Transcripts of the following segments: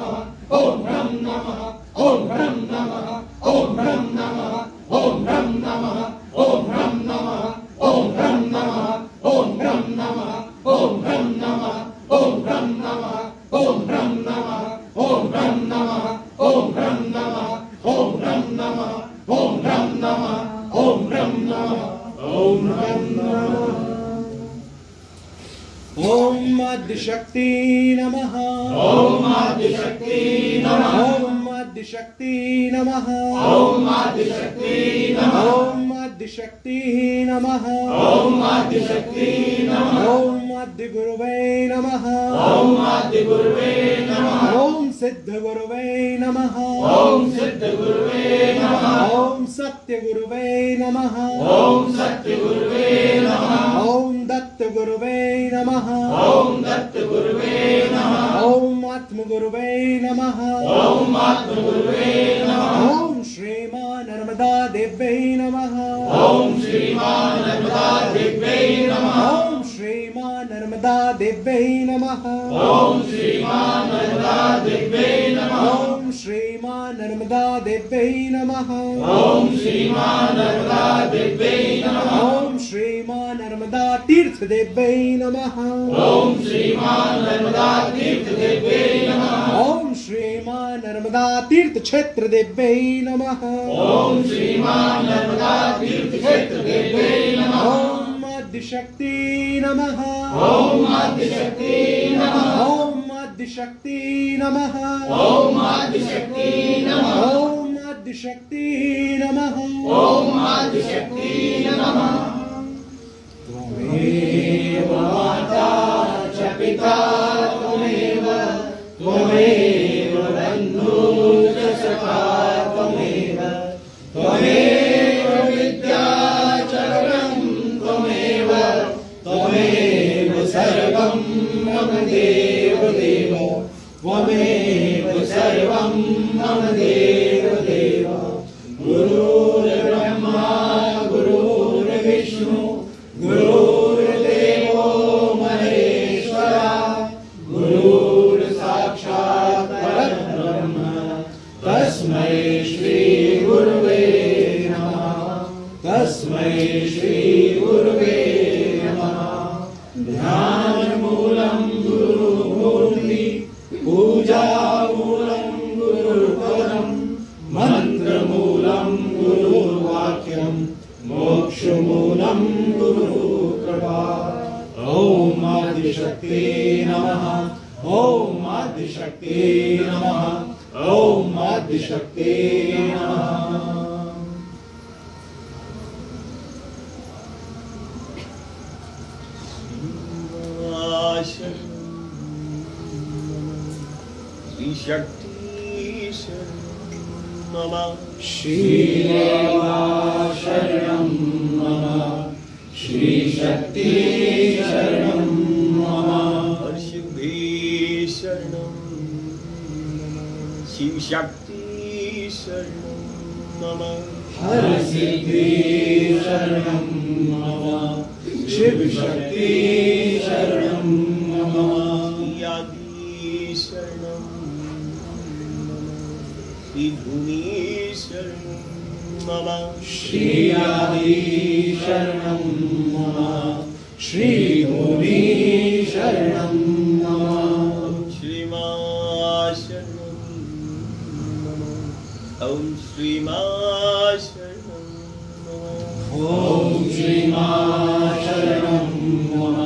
नमः ॐ ह्रं नमः ॐ ह्रं नमः ॐ ह्रं नमः ॐ ह्रं नमः ॐ ह्रं नमः ॐ ह्रं नमः ॐ ह्रं नमः ॐ ह्रं नमः ॐ ह्रं नमः ॐ ह्रं नमः ॐ ह्रं नमः ॐ ह्रं नमः ॐ ह्रं नमः ॐ ह्रं नमः ॐ ह्रं नमः ॐ ह्रं नमः ॐ आदिशक्ति नमः ॐ आदिशक्ति नमः ॐ आदिशक्ति नमः ॐ आदिशक्ति नमः ॐ आदिशक्ति नमः ॐ आदिशक्ति नमः ॐ आदिगुरुवे नमः ॐ आदिगुरुवे नमः ॐ सिद्धगुरुवे नमः ॐ सिद्धगुरुवे नमः ॐ सत्यगुरुवे नमः ॐ सत्यगुरुवे नमः ॐ दत्तगुरुवे नमः ॐ दत्तगुरुवे नमः ॐ आत्मगुरुवे नमः ॐ आत्मगुरुवे नमः ॐ श्रीमा नर्मदा देव्यै नमः ॐ श्रीमान नर्मदा देव्यै नमः ॐ श्रीमा नर्मदा देव्यै नमः ॐ श्रीमान नर्मदा देव्यै नमः ॐ श्रीमा नर्मदा देव्यै नमः ॐ श्रीमान नर्मदा देव्यै नमः ॐ श्रीमा नर्मदा तीर्थ देव्यै नमः ॐ श्रीमान नर्मदा तीर्थ देव्यै नमः ॐ श्रीमा नर्मदा तीर्थ क्षेत्र देव्यै नमः ॐ श्रीमान नर्मदा तीर्थ क्षेत्र देव्यै नमः ॐ आदिशक्ति नमः ॐ आदिशक्ति नमः ॐ आदिशक्ति नमः ॐ आदिशक्ति नमः ॐ आदिशक्ति नमः ॐ आदिशक्ति नमः त्वमेव माता च पिता त्वमेव त्वमेव बन्धु च सखा त्वमेव त्वमेव विद्या च वरं त्वमेव त्वमेव सर्वं मम देव देव त्वमेव सर्वं मम देव देव गुरुर्ब्रह्मा गुरुर्विष्णु गुरुर्देवो महेश्वरा गुरुर्साक्षात् परब्रह्म तस्मै श्री गुरुवे नमः तस्मै श्री गुरुवे नमः ध्यानमूलं गुरुमूर्ति पूजामूलं गुरुपदं मन्त्रमूलं गुरुवाक्यं मोक्षमूलं गुरुकृपा ॐ आदिशक्ति नमः ॐ आदिशक्ति नमः ॐ आदिशक्ति नमः श्री शक्ति नमः श्रीदेवा शरणं मम श्रीशक्ति शरणं मम हर्षिद्धि शरणं शिव शक्ति शरणं मम हरसिद्धि शरणं मम शिवशक्ति शरणं मम आदि शरणं श्रीधुनी शरणं मम श्री आदि शरणं मम श्रीभूमि शरणं मम श्रीमा शरणं मम ॐ श्रीमा शरणं मम ॐ श्रीमा शरणं मम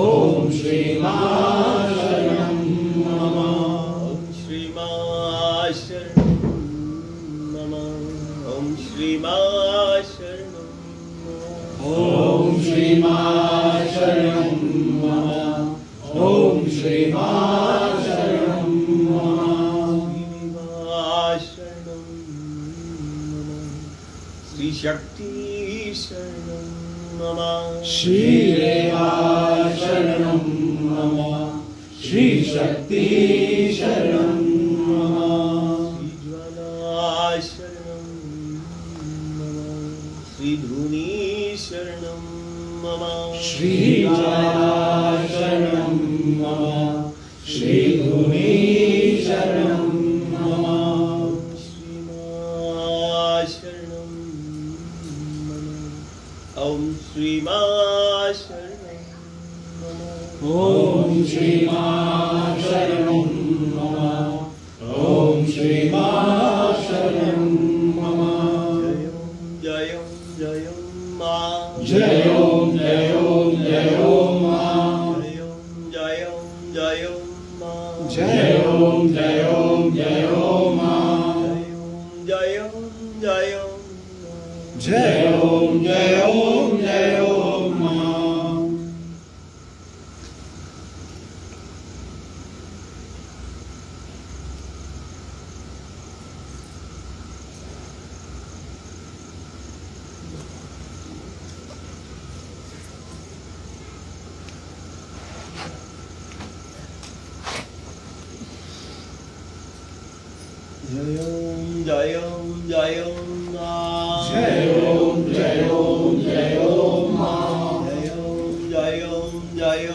ॐ श्रीमा शरणं मम ॐ श्रीमा शरणं मम ॐ श्रीमा शरणं मम ॐ श्रीमा शरणं मम ॐ श्रीमा शरणं मम शरणं मम श्रीशक्ति शरणं मम श्रीदेवा शरणं मम श्रीशक्ति शरणं मम श्रीज्वाला शरणं मम श्रीधुनी शरणं मम श्रीज्वाला शरणं मम श्रीभूमि शरणं मम श्रीमा शरणं मम ॐ श्रीमा शरणं मम ॐ श्रीमा शरणं मम जय जय मा जय ओम जय ओम जय ओम मा जय जय मा जय ओम जय ओम जय ओम मा जय जय जय ओम जय ओम जय ओम मा जय जय जय मा जय ओम जय ओम जय ओम मा जय जय जय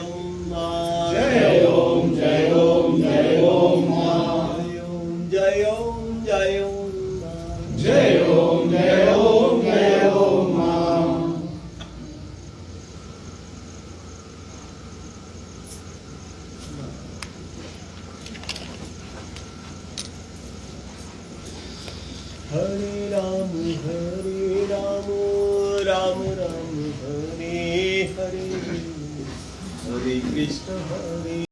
मा जय ओम जय ओम जय ओम मा जय जय जय ओम जय ओम जय ओम मा हरे राम राम राम हरे हरे हरे कृष्ण हरे